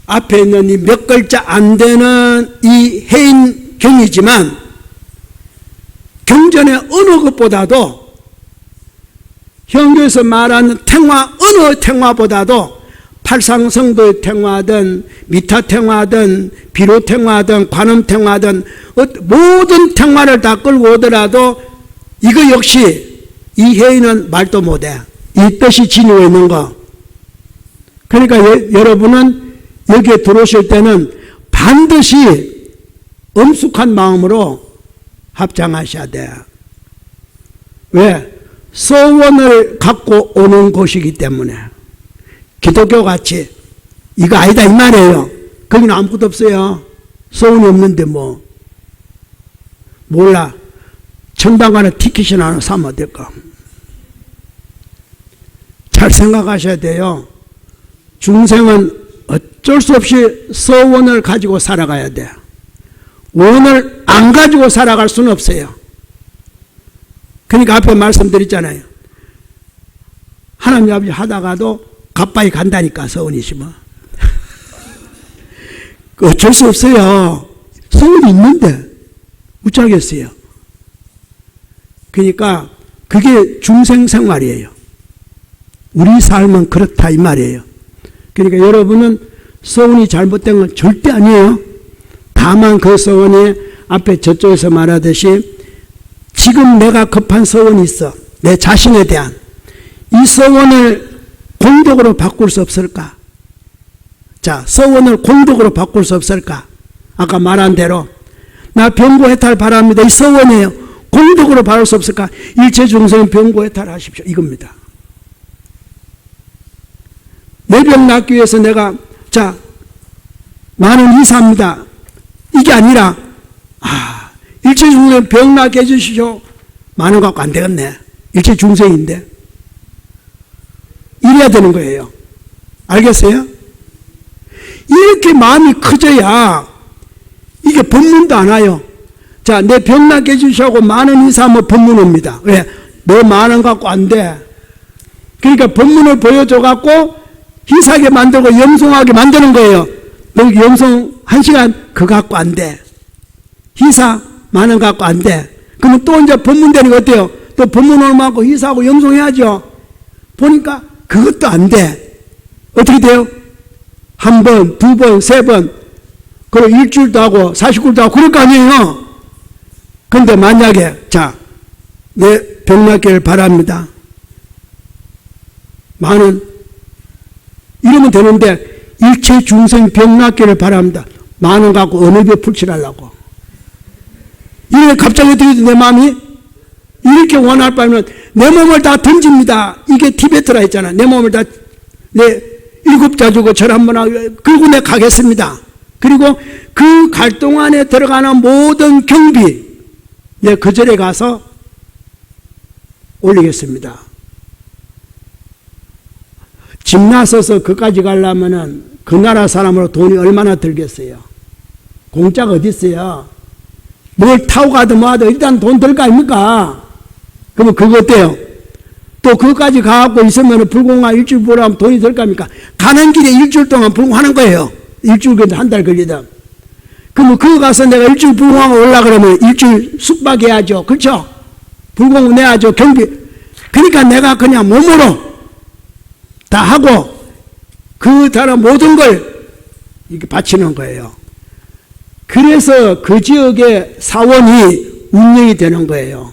앞에 있는 이 몇 글자 안 되는 이 해인경이지만 경전의 어느 것보다도 현교에서 말하는 어느 탱화보다도 팔상성도 탱화든 미타 탱화든 비로 탱화든 관음 탱화든 모든 탱화를 다 끌고 오더라도 이거 역시 이 회의는 말도 못해. 이 뜻이 지니고 있는 거. 그러니까 여러분은 여기에 들어오실 때는 반드시 엄숙한 마음으로 합장하셔야 돼. 왜? 서원을 갖고 오는 곳이기 때문에. 기독교 같이 이거 아니다 이 말이에요. 거기는 아무것도 없어요. 서원이 없는데 뭐. 몰라. 천당 가는 티켓이나 하나 사면 될까? 잘 생각하셔야 돼요. 중생은 어쩔 수 없이 서원을 가지고 살아가야 돼. 원을 안 가지고 살아갈 수는 없어요. 그러니까 앞에 말씀드렸잖아요. 하나님 아버지 하다가도 가빠이 간다니까 서원이시면. 어쩔 수 없어요. 서원이 있는데 어쩌겠어요. 그러니까 그게 중생 생활이에요. 우리 삶은 그렇다 이 말이에요. 그러니까 여러분은 서원이 잘못된 건 절대 아니에요. 다만 그 서원이 앞에 저쪽에서 말하듯이 지금 내가 급한 서원이 있어. 내 자신에 대한. 이 서원을 공덕으로 바꿀 수 없을까? 자, 서원을 공덕으로 바꿀 수 없을까? 아까 말한 대로 나 병고해탈 바랍니다. 이 서원이에요. 공덕으로 바꿀 수 없을까? 일체 중생 병고해탈 하십시오. 이겁니다. 내 병 낫기 위해서 내가 자 많은 이사합니다. 이게 아니라 일체 중생 병 낫게 해주시오. 많은 거 갖고 안 되겠네. 일체 중생인데 이래야 되는 거예요. 알겠어요? 이렇게 마음이 커져야 이게 법문도 안 와요. 자, 내 병 낫게 해주시오. 많은 이사하면 법문 옵니다. 왜? 너 많은 거 갖고 안 돼. 그러니까 법문을 보여줘갖고 희사하게 만들고 영성하게 만드는 거예요. 너 영성 1시간 그거 갖고 안 돼. 희사 많은 거 갖고 안 돼. 그러면 또 이제 법문 되는 거 어때요? 또 법문 얼마하고 희사하고 영성해야죠. 보니까 그것도 안 돼. 어떻게 돼요? 한 번, 두 번, 세 번, 그리고 일주일도 하고 40일도 하고 그럴 거 아니에요. 그런데 만약에 자, 내 병 낫기를 바랍니다. 많은 이러면 되는데 일체 중생 병 낫기를 바랍니다. 많은 갖고 어느 배 풀칠하려고. 이래 갑자기 어떻게 내 마음이 이렇게 원할 바면 내 몸을 다 던집니다. 이게 티베트라 했잖아. 내 몸을 다 내 7자 주고 절 한번 하고 그리고 내 가겠습니다. 그리고 그 갈 동안에 들어가는 모든 경비 내 그 절에 가서 올리겠습니다. 집 나서서 그까지 가려면은 그 나라 사람으로 돈이 얼마나 들겠어요? 공짜가 어디 있어요? 뭘 타고 가든 뭐 하든 일단 돈 들 거 아닙니까? 그러면 그거 어때요? 또 그것까지 가갖고 있으면 불공화 일주일 보라면 돈이 들 거 아닙니까? 가는 길에 일주일 동안 불공하는 거예요. 일주일 한 달 걸리든. 그러면 그거 가서 내가 일주일 불공하고 올라 그러면 일주일 숙박해야죠. 그렇죠? 불공 내야죠. 경비. 그러니까 내가 그냥 몸으로 다 하고 그 다른 모든 걸 이렇게 바치는 거예요. 그래서 그 지역의 사원이 운영이 되는 거예요.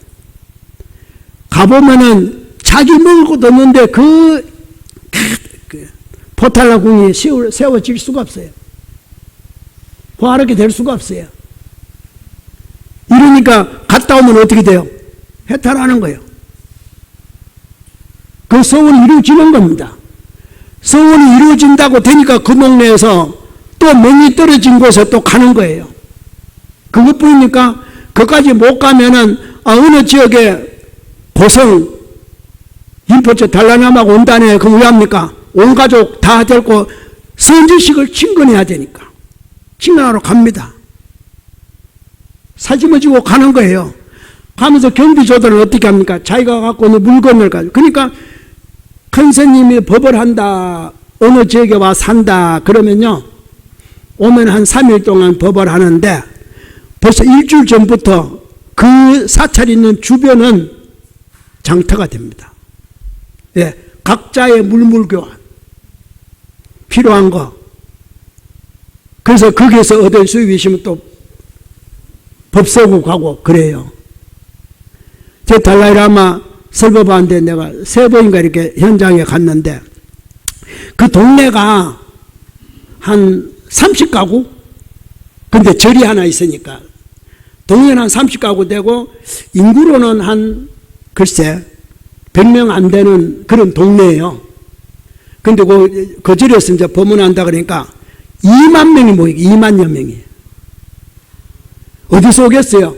가보면은 자기 먹을 것도 없는데 그 포탈라궁이 세워질 수가 없어요. 화하게 될 수가 없어요. 이러니까 갔다 오면 어떻게 돼요? 해탈하는 거예요. 그 서원이 이루어지는 겁니다. 서원이 이루어진다고 되니까 그 동네에서 또 명이 떨어진 곳에 또 가는 거예요. 그것뿐이니까 거기까지 못 가면은 어느 지역에 고성 인포처 달라남하고 온다네. 그럼 왜 합니까? 온 가족 다 데리고 선지식을 친근해야 되니까 친근하러 갑니다. 사짐을 지고 가는 거예요. 가면서 경비 조달을 어떻게 합니까? 자기가 갖고 있는 물건을 가지고. 그러니까 큰 스님이 법을 한다. 어느 지역에 와 산다. 그러면요. 오면 한 3일 동안 법을 하는데 벌써 일주일 전부터 그 사찰이 있는 주변은 장터가 됩니다. 예, 각자의 물물교환. 필요한 거. 그래서 거기에서 얻은 수입이 있으면 또 법세고 가고 그래요. 제 달라이라마 설법하는데 내가 3번인가 이렇게 현장에 갔는데 그 동네가 한 30가구? 근데 절이 하나 있으니까 동네는 한 30가구 되고 인구로는 한 글쎄 100명 안 되는 그런 동네예요. 근데 그 절에서 이제 법문한다 그러니까 2만 명이 모이고 2만여 명이. 어디서 오겠어요?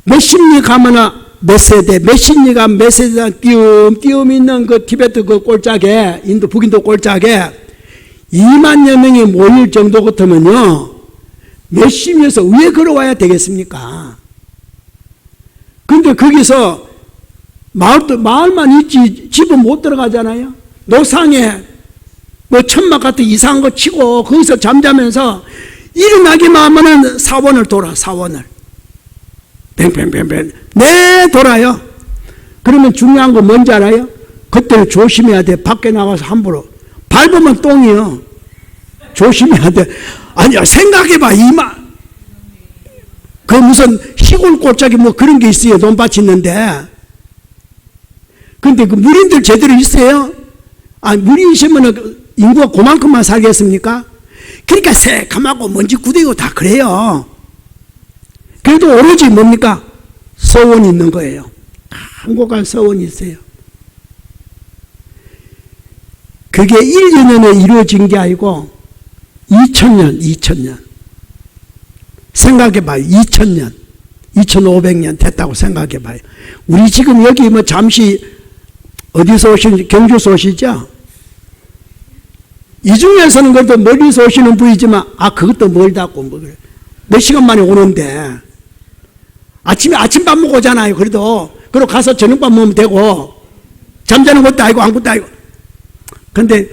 몇십 리 가면은 몇 세대, 몇십 리가 몇 세대 띄엄띄엄 있는 그 티베트 그 꼴짝에, 인도 북인도 꼴짝에 2만여 명이 모일 정도 같으면요, 몇십 리에서 왜 걸어와야 되겠습니까? 근데 거기서 마을만 있지 집은 못 들어가잖아요. 노상에 뭐 천막 같은 이상한 거 치고 거기서 잠자면서 일어나기만 하면은 사원을 돌아, 사원을. 뱅뱅뱅뱅. 네, 돌아요. 그러면 중요한 거 뭔지 알아요? 그때는 조심해야 돼. 밖에 나가서 함부로. 밟으면 똥이요. 조심해야 돼. 아니야, 생각해봐. 그 무슨 시골 꼴짝이 뭐 그런 게 있어요. 논밭 있는데. 근데 그 무린들 제대로 있어요? 아, 무리 있으면 인구가 그만큼만 살겠습니까? 그러니까 새까맣고 먼지 구대고 다 그래요. 그래도 오로지 뭡니까? 서원이 있는 거예요. 한국간 서원이 있어요. 그게 1, 2년에 이루어진 게 아니고 2000년. 생각해봐요. 2000년. 2500년 됐다고 생각해봐요. 우리 지금 여기 뭐 잠시 어디서 오시는지 경주에서 오시죠? 이 중에서는 그래도 멀리서 오시는 분이지만 그것도 멀다고 뭐 그래. 몇 시간 만에 오는데 아침에 아침밥 먹고 오잖아요. 그래도 그리고 가서 저녁밥 먹으면 되고 잠자는 것도 아니고 아무것도 아니고. 근데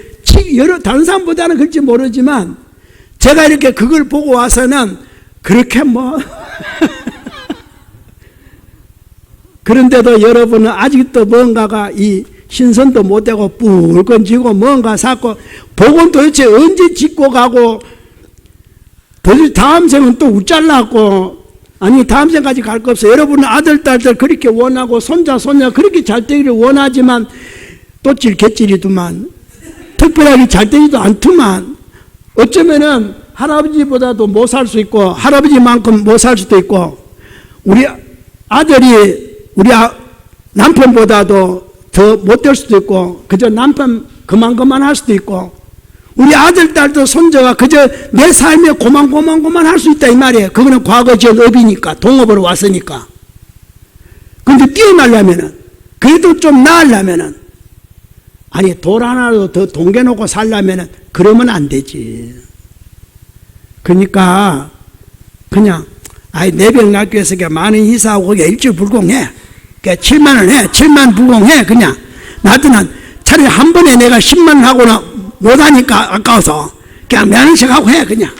다른 사람보다는 그럴지 모르지만 제가 이렇게 그걸 보고 와서는 그렇게 뭐 그런데도 여러분은 아직도 뭔가가 이 신선도 못되고 붉은지고 뭔가 샀고 복은 도대체 언제 짓고 가고 도대체 다음 생은 또 우짤났고 아니 다음 생까지 갈 거 없어. 여러분은 아들 딸들 그렇게 원하고 손자 손녀 그렇게 잘 되기를 원하지만 또질 개찔이더만 특별하게 잘 되지도 않더만 어쩌면은 할아버지보다도 못 살 수 있고 할아버지만큼 못 살 수도 있고 우리 아들이 우리 남편보다도 더 못 될 수도 있고 그저 남편 그만 할 수도 있고 우리 아들 딸도 손자가 그저 내 삶에 고만 할 수 있다 이 말이에요. 그거는 과거 지은 업이니까 동업으로 왔으니까. 그런데 뛰어나려면은 그래도 좀 나으려면은 아니 돌 하나라도 더 동겨놓고 살려면은 그러면 안 되지. 그러니까 그냥 내병 낫기 위해서 만원 희사하고 거기 일주일 불공해. 7만 원 해. 7만 불공해. 그냥 나한테는 차라리 한 번에 내가 10만 원 하고는 못하니까 아까워서 그냥 몇 원씩 하고 해. 그냥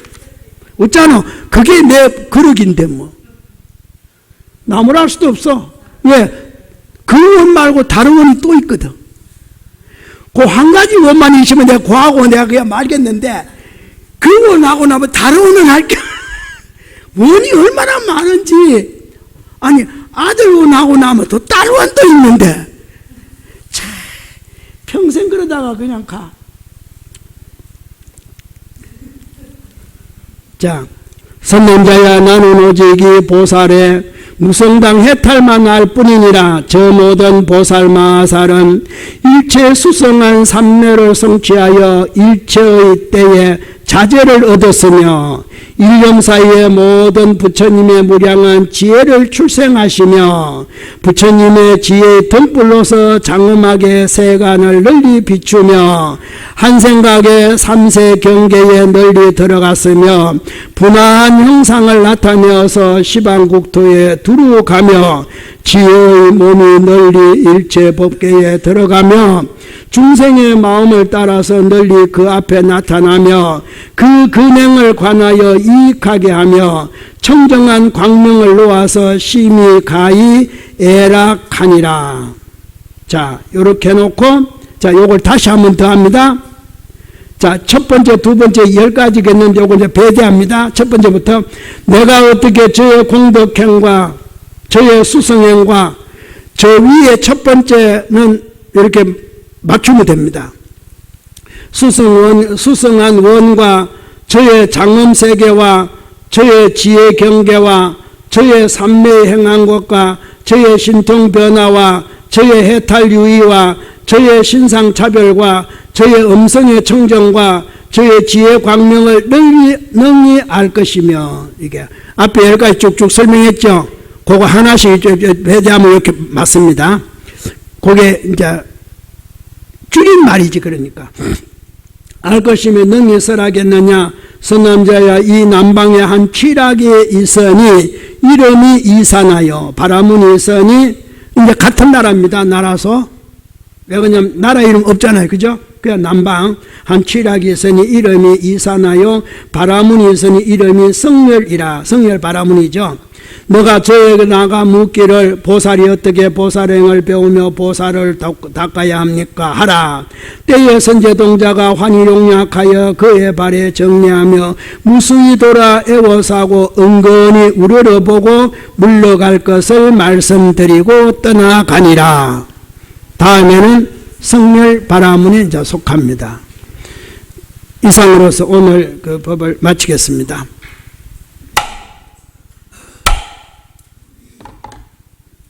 어쩌노. 그게 내 그릇인데 뭐 나무랄 수도 없어. 왜? 그 원 말고 다른 원이 또 있거든. 그 한 가지 원만 있으면 내가 고하고 내가 그냥 말겠는데 그 원하고 나면 다른 원은 할게. 원이 얼마나 많은지. 아니 아들 원하고 나면 또 딸 원도 있는데 참 평생 그러다가 그냥 가. 자, 선남자야 나는 오직 이 보살에 무성당 해탈만 할 뿐이니라. 저 모든 보살 마살은 일체 수성한 삼매로 성취하여 일체의 때에 자제를 얻었으며 일념 사이에 모든 부처님의 무량한 지혜를 출생하시며 부처님의 지혜의 등불로서 장엄하게 세간을 널리 비추며 한 생각에 삼세 경계에 널리 들어갔으며 분화한 형상을 나타내어서 시방국토에 두루 가며 지혜의 몸이 널리 일체 법계에 들어가며 중생의 마음을 따라서 널리 그 앞에 나타나며 그 근행을 관하여 이익하게 하며 청정한 광명을 놓아서 심히 가히 애락하니라. 자, 요렇게 놓고 자, 요걸 다시 한번 더 합니다. 자, 첫 번째, 두 번째 10가지겠는데 요거 이제 배제합니다. 첫 번째부터 내가 어떻게 저의 공덕행과 저의 수성행과 저 위에 첫 번째는 이렇게 맞추면 됩니다. 수성한 원과 저의 장엄세계와 저의 지혜 경계와 저의 삼매에 행한 것과 저의 신통변화와 저의 해탈유의와 저의 신상차별과 저의 음성의 청정과 저의 지혜 광명을 능히 알 것이며, 이게 앞에 10가지 쭉쭉 설명했죠. 그거 하나씩 배제하면 이렇게 맞습니다. 그게 이제 줄임말이지. 그러니까 알 것이며 능히 설하겠느냐. 서남자야 이 남방에 한 취락이 있으니 이름이 이산하여 바라문이 있으니, 이제 같은 나라입니다. 나라서. 왜냐면 나라 이름 없잖아요. 그죠? 그냥 남방 한 취락이 있으니 이름이 이산하여 바라문이 있으니 이름이 성렬이라. 성렬 바라문이죠. 너가 저에게 나가 묻기를 보살이 어떻게 보살행을 배우며 보살을 닦아야 합니까? 하라. 때에 선제동자가 환희용약하여 그의 발에 정리하며 무수히 돌아 애워사고 은근히 우러러보고 물러갈 것을 말씀드리고 떠나가니라. 다음에는 성렬 바라문에 이제 속합니다. 이상으로서 오늘 그 법을 마치겠습니다.